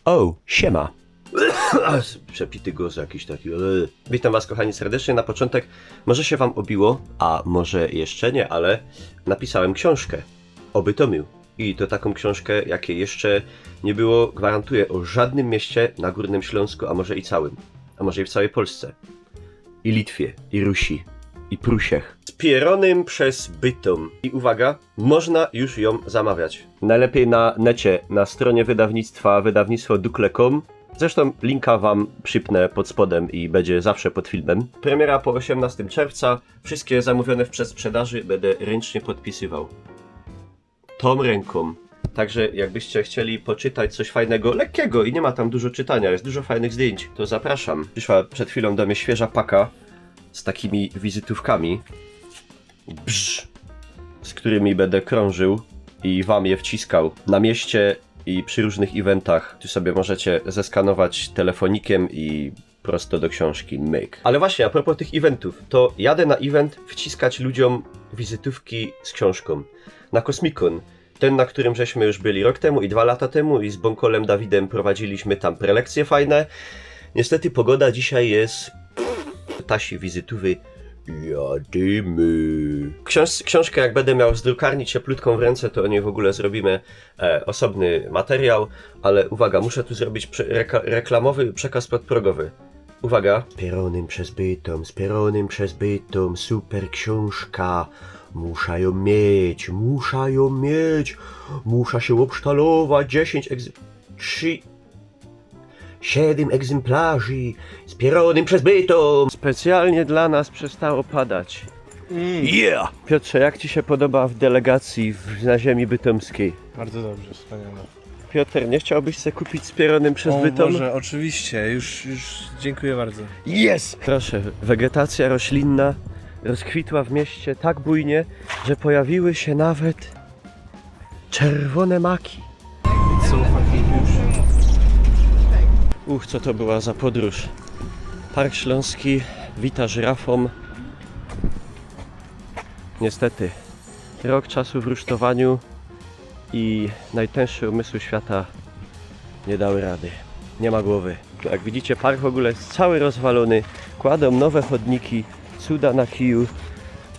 O, siema. Przepity głos jakiś taki. Witam was kochani serdecznie. Na początek może się wam obiło, a może jeszcze nie, ale napisałem książkę o Bytomiu. I to taką książkę, jakiej jeszcze nie było, gwarantuję, o żadnym mieście na Górnym Śląsku, a może i całym. A może i w całej Polsce. I Litwie, i Rusi, i Prusiach. Z Pieronym przez Bytom. I uwaga, można już ją zamawiać. Najlepiej na necie, na stronie wydawnictwa, wydawnictwo Dukle.com. Zresztą linka wam przypnę pod spodem i będzie zawsze pod filmem. Premiera po 18 czerwca. Wszystkie zamówione w przedsprzedaży będę ręcznie podpisywał. Tą ręką. Także jakbyście chcieli poczytać coś fajnego, lekkiego i nie ma tam dużo czytania, jest dużo fajnych zdjęć, to zapraszam. Przyszła przed chwilą do mnie świeża paka z takimi wizytówkami, z którymi będę krążył i wam je wciskał na mieście i przy różnych eventach. Tu sobie możecie zeskanować telefonikiem i prosto do książki, myk. Ale właśnie, a propos tych eventów, to jadę na event wciskać ludziom wizytówki z książką. Na Kosmikon. Ten, na którym żeśmy już byli rok temu i 2 lata temu i z Bąkolem Dawidem prowadziliśmy tam prelekcje fajne. Niestety pogoda dzisiaj jest... Tasi wizytówy jadymy. Książkę jak będę miał z drukarni cieplutką w ręce, to o niej w ogóle zrobimy osobny materiał. Ale uwaga, muszę tu zrobić reklamowy przekaz podprogowy. Uwaga. Z Pieronym przez Bytom, super książka. Muszę ją mieć, muszę się obsztalować, 7 egzemplarzy, z Pieronym przez Bytom. Specjalnie dla nas przestało padać. Yeah! Piotrze, jak ci się podoba w delegacji na ziemi bytomskiej? Bardzo dobrze, wspaniale. Piotr, nie chciałbyś sobie kupić z Pieronym przez Bytom? Może, oczywiście, już dziękuję bardzo. Jest! Proszę, wegetacja roślinna rozkwitła w mieście tak bujnie, że pojawiły się nawet czerwone maki. Co to była za podróż? Park Śląski wita żyrafą. Niestety, rok czasu w rusztowaniu i najtęższe umysły świata nie dały rady. Nie ma głowy. Jak widzicie, park w ogóle jest cały rozwalony. Kładą nowe chodniki, cuda na kiju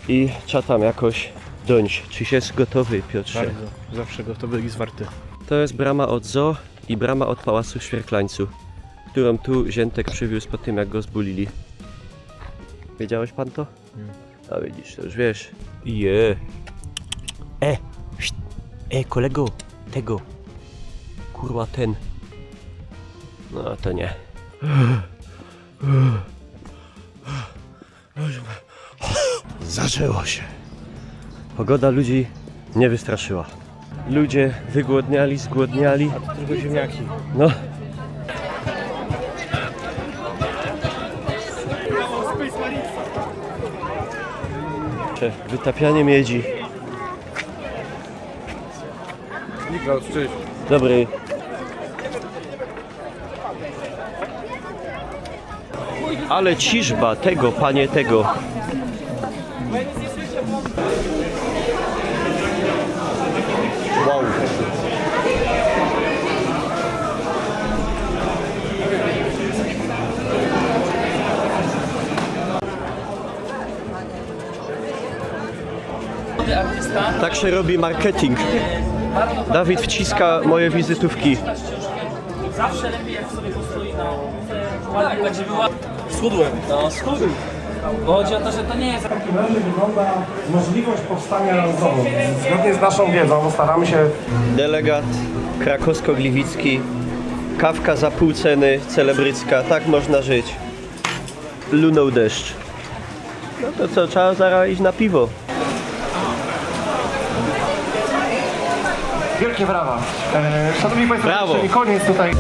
i trzeba tam jakoś dąć. Czyś jest gotowy, Piotrze? Bardzo, zawsze gotowy i zwarty. To jest brama od zoo i brama od Pałacu w Świerklańcu, którą tu Ziętek przywiózł po tym, jak go zbulili. Wiedziałeś pan to? A widzisz, to już wiesz. Kolego, tego. Kurwa, ten. No to nie. Zaczęło się. Pogoda ludzi nie wystraszyła. Ludzie wygłodniali, zgłodniali. A to tylko ziemniaki. No. Wytapianie miedzi. Niklaus, cześć. Dobry. Ale ciżba tego, panie tego. Wow. Tak się robi marketing. Dawid wciska moje wizytówki. Zawsze lepiej jak sobie postoi na ładnie będzie była. Schudłem. No schudł. Bo chodzi o to, że to nie jest... W takim razie wygląda możliwość powstania ranzowo. Zgodnie z naszą wiedzą staramy się... Delegat krakowsko-gliwicki. Kawka za pół ceny, celebrycka. Tak można żyć. Lunął deszcz. No to co, trzeba zaraz iść na piwo. Wielkie brawa. Szanowni Państwo, Brawo. czyli koniec tutaj.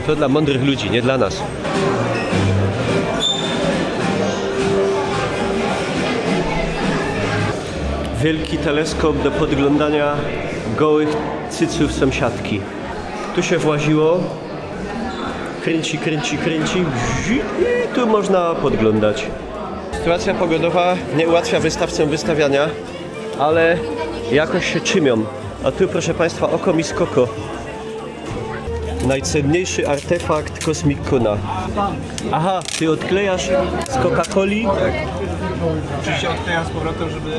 To dla mądrych ludzi, nie dla nas. Wielki teleskop do podglądania gołych cyców sąsiadki. Tu się właziło. Kręci, kręci, kręci. I tu można podglądać. Sytuacja pogodowa nie ułatwia wystawcom wystawiania, ale jakoś się czymią. A tu, proszę Państwa, oko mi skoko. Najcenniejszy artefakt Cosmic Cona. Aha, ty odklejasz z Coca-Coli? Tak. Oczywiście odklejam z powrotem, żeby...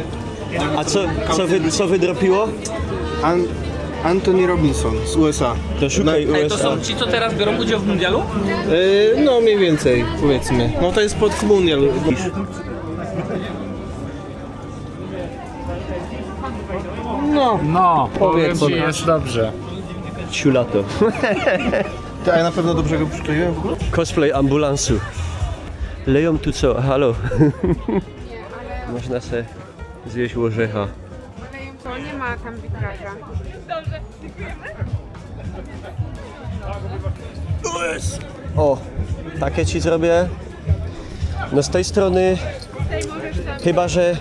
A co wydropiło? Anthony Robinson z USA. To szukaj Ej, to USA. są ci, co teraz biorą udział w mundialu? No mniej więcej, powiedzmy. No to jest pod mundial. No, powiem Powiedzmy. ci, jest dobrze. Ciulato. A ja na pewno dobrze go przykleiłem w ogóle? Cosplay ambulansu. Leją tu co? Halo. Można se zjeść orzecha. To nie ma tam witraża. O, takie ci zrobię. No z tej strony, chyba że...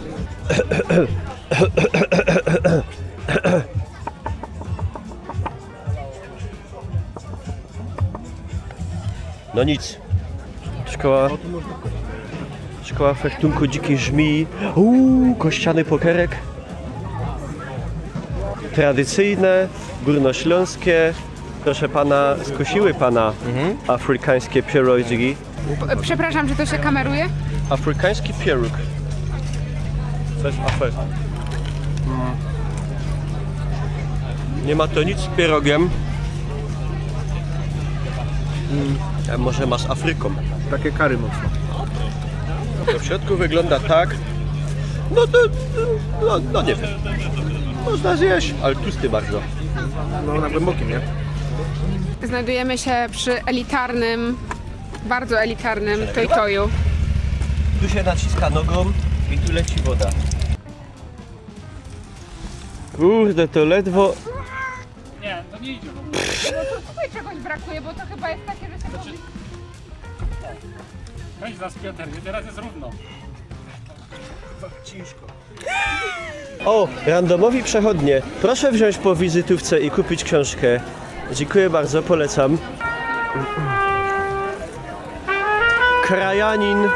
No nic. Szkoła fechtunku dzikiej żmii. Kościany pokerek. Tradycyjne, górnośląskie. Proszę pana, skusiły pana afrykańskie pierogi. Przepraszam, czy to się kameruje? Afrykański pieróg. Coś afer. Nie ma to nic z pierogiem. A może ma z Afryką. Takie kary mocno. To w środku wygląda tak. No nie wiem. Można zjeść, ale tłusty bardzo. No na głębokim, nie? Znajdujemy się przy elitarnym, bardzo elitarnym Toy-Toyu. Tu się naciska nogą i tu leci woda. Kurde, to ledwo... Nie, to nie idzie. Tutaj czegoś brakuje, bo to chyba jest takie, że się robi... Weź nas Piotr, nie, teraz jest równo. O, randomowi przechodnie. Proszę wziąć po wizytówce i kupić książkę. Dziękuję bardzo, polecam. Krajanin.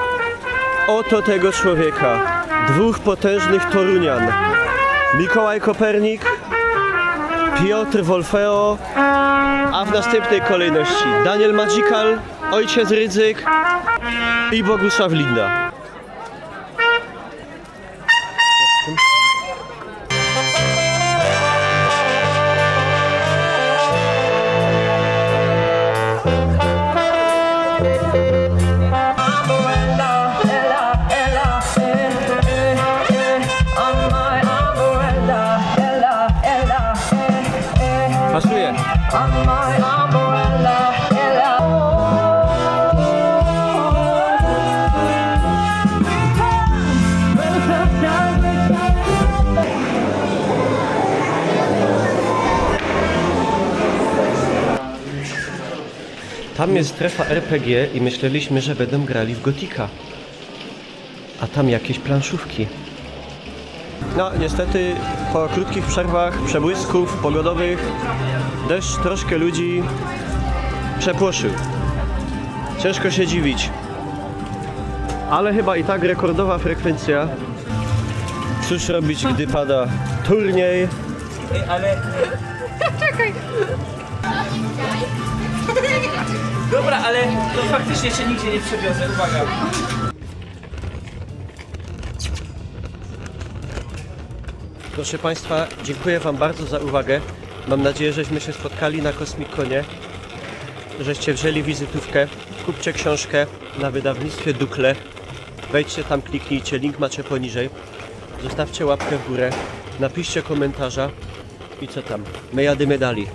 Oto tego człowieka. Dwóch potężnych Torunian. Mikołaj Kopernik, Piotr Wolfeo, a w następnej kolejności Daniel Magical, Ojciec Rydzyk i Bogusław Linda. Pasuje. Tam jest strefa RPG i myśleliśmy, że będą grali w Gotika. A tam jakieś planszówki. No niestety po krótkich przerwach, przebłysków pogodowych deszcz troszkę ludzi przepłoszył. Ciężko się dziwić. Ale chyba i tak rekordowa frekwencja. Cóż robić, gdy pada turniej? Ale... Czekaj! Dobra, ale to faktycznie się nigdzie nie przewiozę, uwaga. Proszę Państwa, dziękuję Wam bardzo za uwagę. Mam nadzieję, żeśmy się spotkali na Cosmic Conie, żeście wzięli wizytówkę, kupcie książkę na wydawnictwie Dukle. Wejdźcie tam, kliknijcie, link macie poniżej. Zostawcie łapkę w górę, napiszcie komentarza i co tam, my jadymy dalej.